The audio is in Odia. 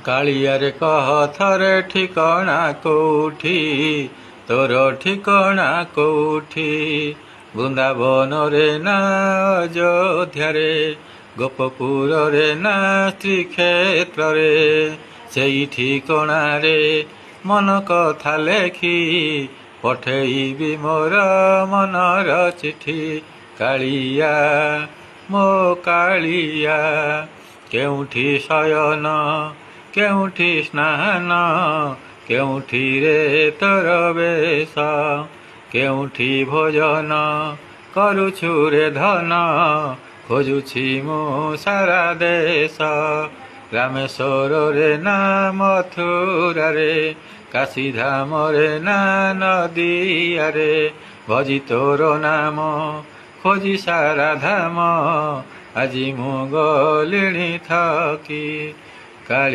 କାଳିଆରେ କହ ଥରେ ଠିକଣା କୋଉଠି, ତୋର ଠିକଣା କୋଉଠି? ବୃନ୍ଦାବନରେ ନା ଅଯୋଧ୍ୟାରେ, ଗୋପପୁରରେ ନା ଶ୍ରୀକ୍ଷେତ୍ରରେ? ସେଇ ଠିକଣାରେ ମନ କଥା ଲେଖି ପଠେଇବି ମୋର ମନର ଚିଠି। କାଳିଆ ମୋ କାଳିଆ, କେଉଁଠି ଶୟନ କେଉଁଠି ସ୍ନାନ, କେଉଁଠିରେ ତୋର ବେଶ? କେଉଁଠି ଭୋଜନ କରୁଛୁ ରେ ଧନ, ଖୋଜୁଛି ମୁଁ ସାରା ଦେଶ। ରାମେଶ୍ୱରରେ ନା ମଥୁରାରେ, କାଶୀଧାମରେ ନା ନଦିଆରେ, ଭଜି ତୋର ନାମ ଖୋଜି ସାରା ଧାମ, ଆଜି ମୁଁ ଗଲିଣି ଥକି। କାଳି